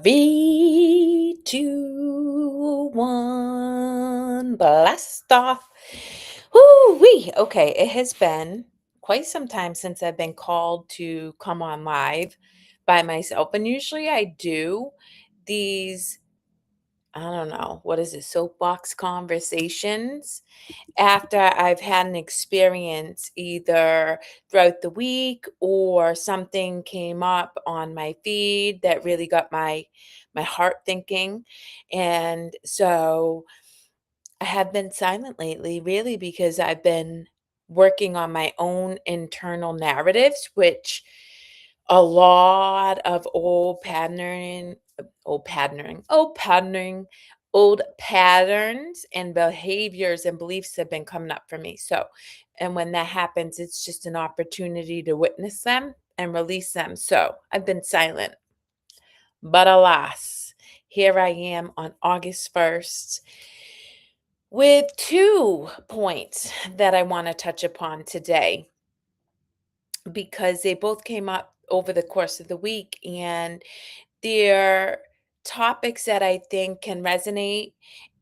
Three, two, one, blast off. Woo wee. Okay, it has been quite some time since I've been called to come on live by myself. And usually I do these, I don't know, what is it, soapbox conversations after I've had an experience either throughout the week or something came up on my feed that really got my heart thinking. And so I have been silent lately really because I've been working on my own internal narratives, which a lot of old patterns and behaviors and beliefs have been coming up for me. So, and when that happens, it's just an opportunity to witness them and release them. So, I've been silent. But alas, here I am on August 1st with 2 points that I want to touch upon today because they both came up over the course of the week and they're topics that I think can resonate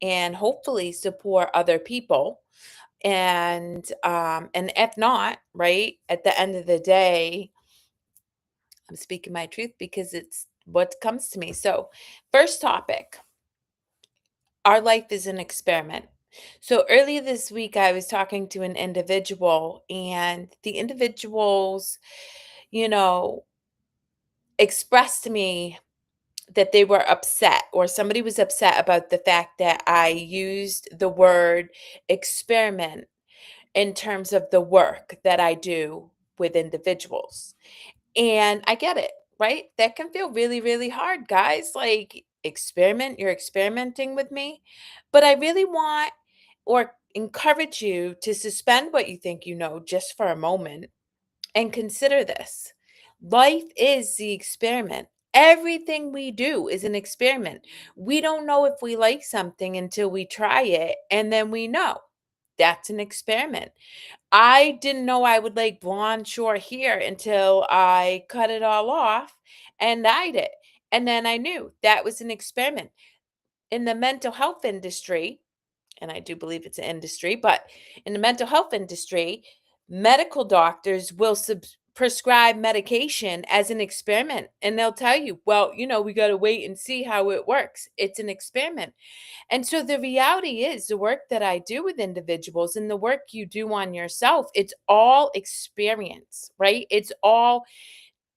and hopefully support other people. And if not, right, at the end of the day, I'm speaking my truth because it's what comes to me. So, first topic, our life is an experiment. So earlier this week, I was talking to an individual, and the individuals, you know, expressed to me that they were upset, or somebody was upset about the fact that I used the word experiment in terms of the work that I do with individuals. And I get it, right? That can feel really, really hard, guys. Like, experiment, you're experimenting with me. But I really want or encourage you to suspend what you think you know just for a moment and consider this. Life is the experiment. Everything we do is an experiment. We don't know if we like something until we try it, and then we know. That's an experiment. I didn't know I would like blonde short hair until I cut it all off and dyed it. And then I knew that was an experiment. In the mental health industry, and I do believe it's an industry, but in the mental health industry, medical doctors will prescribe medication as an experiment. And they'll tell you, well, we got to wait and see how it works. It's an experiment. And so the reality is the work that I do with individuals and the work you do on yourself, it's all experience, right? It's all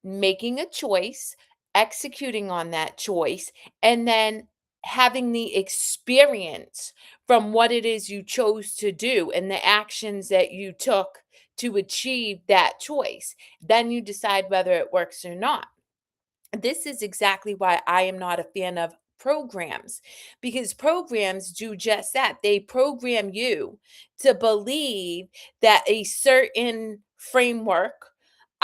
making a choice, executing on that choice, and then having the experience from what it is you chose to do and the actions that you took to achieve that choice. Then you decide whether it works or not. This is exactly why I am not a fan of programs, because programs do just that. They program you to believe that a certain framework,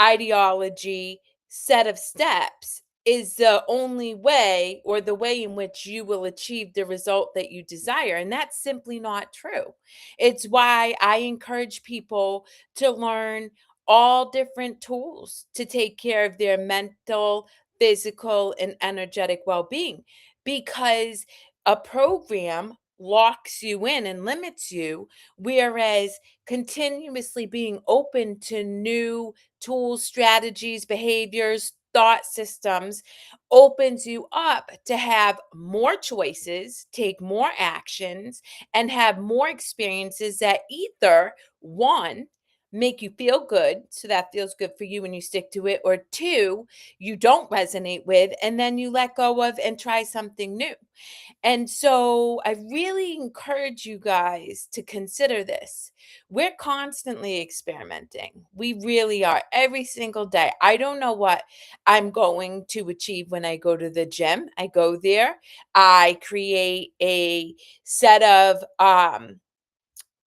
ideology, set of steps is the only way or the way in which you will achieve the result that you desire. And that's simply not true. It's why I encourage people to learn all different tools to take care of their mental, physical, and energetic well being, because a program locks you in and limits you, whereas continuously being open to new tools, strategies, behaviors, thought systems opens you up to have more choices, take more actions, and have more experiences that either one, make you feel good. So that feels good for you and you stick to it. Or two, you don't resonate with, and then you let go of and try something new. And so I really encourage you guys to consider this. We're constantly experimenting. We really are every single day. I don't know what I'm going to achieve when I go to the gym. I go there, I create a set of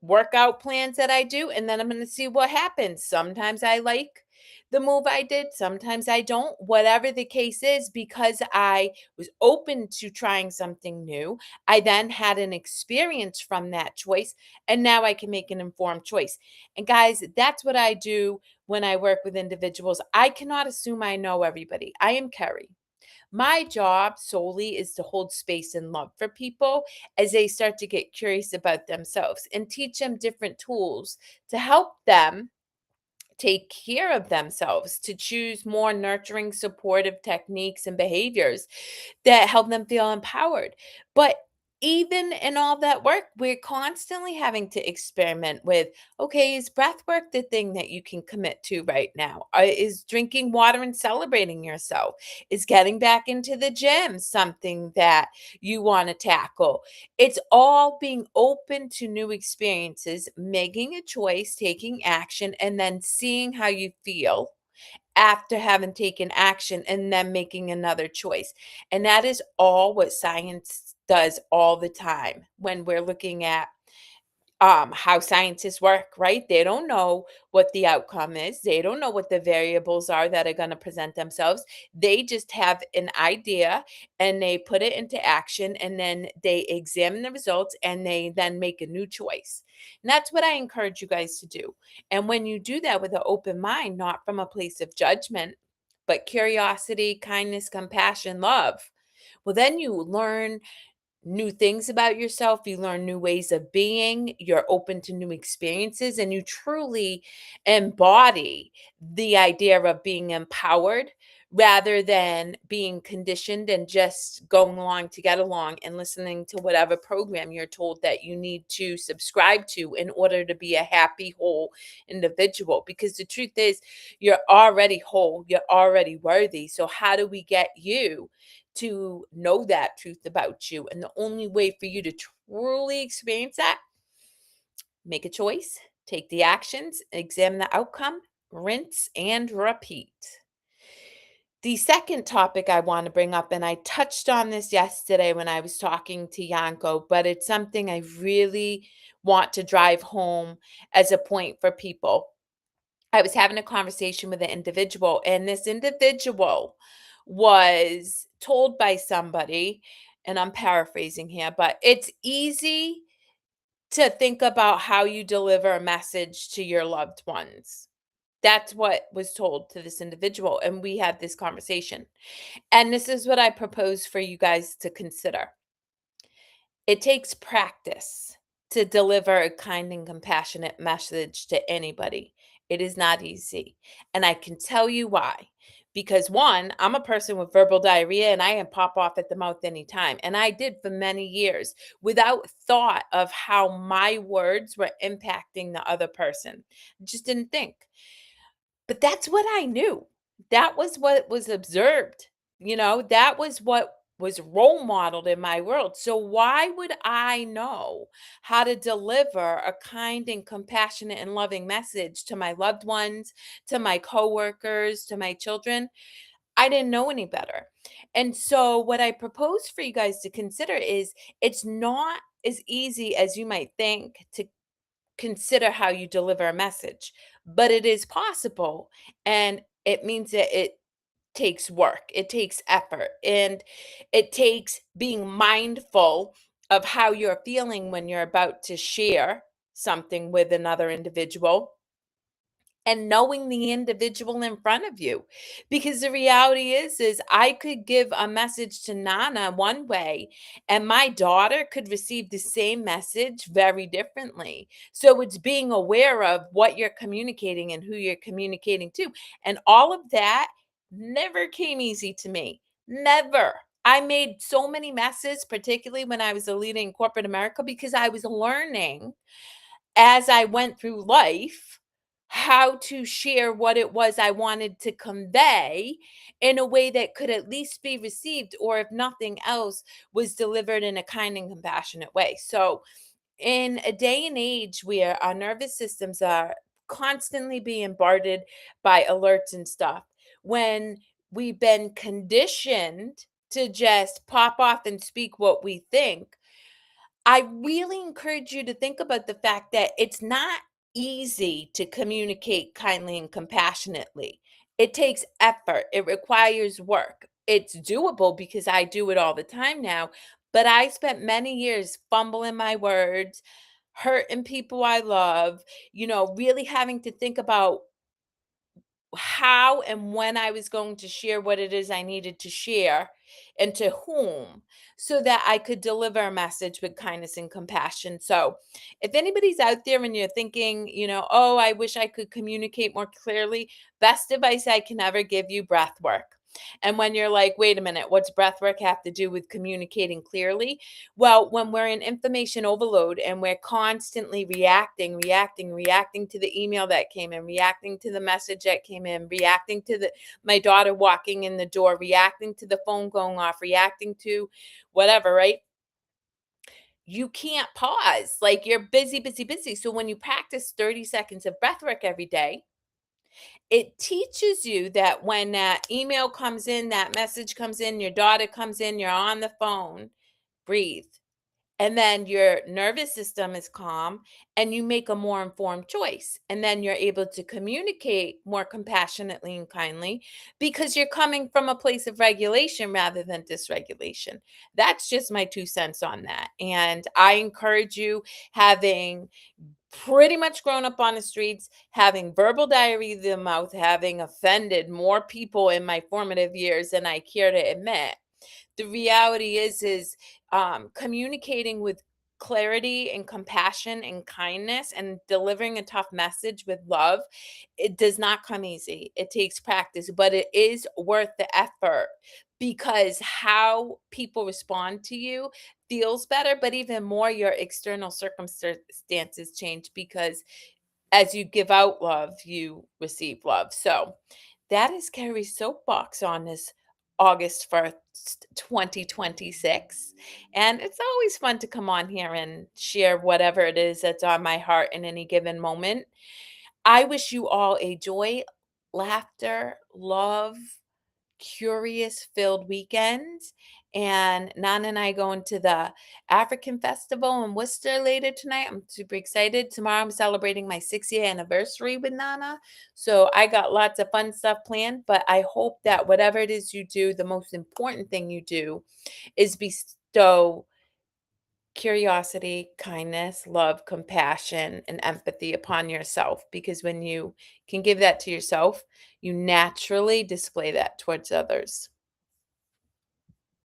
workout plans that I do, and then I'm going to see what happens. Sometimes I like the move I did, sometimes I don't, whatever the case is, because I was open to trying something new. I then had an experience from that choice, and now I can make an informed choice. And guys, that's what I do when I work with individuals. I cannot assume I know everybody. I am Carrie. My job solely is to hold space and love for people as they start to get curious about themselves and teach them different tools to help them take care of themselves, to choose more nurturing, supportive techniques and behaviors that help them feel empowered. But even in all that work, we're constantly having to experiment with, okay, is breath work the thing that you can commit to right now? Is drinking water and celebrating yourself? Is getting back into the gym something that you want to tackle? It's all being open to new experiences, making a choice, taking action, and then seeing how you feel after having taken action and then making another choice. And that is all what science does all the time when we're looking at how scientists work, right? They don't know what the outcome is. They don't know what the variables are that are going to present themselves. They just have an idea and they put it into action and then they examine the results and they then make a new choice. And that's what I encourage you guys to do. And when you do that with an open mind, not from a place of judgment, but curiosity, kindness, compassion, love, well, then you learn new things about yourself, you learn new ways of being, you're open to new experiences, and you truly embody the idea of being empowered rather than being conditioned and just going along to get along and listening to whatever program you're told that you need to subscribe to in order to be a happy, whole individual. Because the truth is, you're already whole, you're already worthy. So, how do we get you to know that truth about you? And the only way for you to truly experience that, make a choice, take the actions, examine the outcome, rinse and repeat. The second topic I want to bring up, and I touched on this yesterday when I was talking to Yanko, but it's something I really want to drive home as a point for people. I was having a conversation with an individual, and this individual was told by somebody, and I'm paraphrasing here, but it's easy to think about how you deliver a message to your loved ones. That's what was told to this individual. And we had this conversation. And this is what I propose for you guys to consider. It takes practice to deliver a kind and compassionate message to anybody. It is not easy. And I can tell you why. Because one, I'm a person with verbal diarrhea and I can pop off at the mouth anytime. And I did for many years without thought of how my words were impacting the other person. Just didn't think. But that's what I knew. That was what was observed. That was what was role modeled in my world. So why would I know how to deliver a kind and compassionate and loving message to my loved ones, to my coworkers, to my children? I didn't know any better. And so what I propose for you guys to consider is it's not as easy as you might think to consider how you deliver a message, but it is possible. And it means that it takes work, it takes effort, and it takes being mindful of how you're feeling when you're about to share something with another individual and knowing the individual in front of you. Because the reality is I could give a message to Nana one way and my daughter could receive the same message very differently. So it's being aware of what you're communicating and who you're communicating to. And all of that never came easy to me. Never. I made so many messes, particularly when I was a leader in corporate America, because I was learning as I went through life how to share what it was I wanted to convey in a way that could at least be received, or if nothing else, was delivered in a kind and compassionate way. So, in a day and age where our nervous systems are constantly being bombarded by alerts and stuff, when we've been conditioned to just pop off and speak what we think, I really encourage you to think about the fact that it's not easy to communicate kindly and compassionately. It takes effort, it requires work. It's doable because I do it all the time now, but I spent many years fumbling my words, hurting people I love, really having to think about how and when I was going to share what it is I needed to share and to whom, so that I could deliver a message with kindness and compassion. So, if anybody's out there and you're thinking, oh, I wish I could communicate more clearly, best advice I can ever give you: breath work. And when you're like, wait a minute, what's breath work have to do with communicating clearly? Well, when we're in information overload and we're constantly reacting to the email that came in, reacting to the message that came in, reacting to my daughter walking in the door, reacting to the phone going off, reacting to whatever, right? You can't pause. Like, you're busy, busy, busy. So when you practice 30 seconds of breath work every day, it teaches you that when that email comes in, that message comes in, your daughter comes in, you're on the phone, breathe. And then your nervous system is calm and you make a more informed choice. And then you're able to communicate more compassionately and kindly because you're coming from a place of regulation rather than dysregulation. That's just my 2 cents on that. And I encourage you, having pretty much grown up on the streets, having verbal diarrhea of the mouth, having offended more people in my formative years than I care to admit. The reality is communicating with clarity and compassion and kindness and delivering a tough message with love. It does not come easy. It takes practice, but it is worth the effort, because how people respond to you feels better, but even more, your external circumstances change, because as you give out love, you receive love. So that is Carrie's soapbox on this August 1st, 2026. And it's always fun to come on here and share whatever it is that's on my heart in any given moment. I wish you all a joy, laughter, love, curious filled weekend. And Nana and I going to the African Festival in Worcester later tonight. I'm super excited. Tomorrow I'm celebrating my 6-year anniversary with Nana. So I got lots of fun stuff planned, but I hope that whatever it is you do, the most important thing you do is bestow curiosity, kindness, love, compassion, and empathy upon yourself. Because when you can give that to yourself, you naturally display that towards others.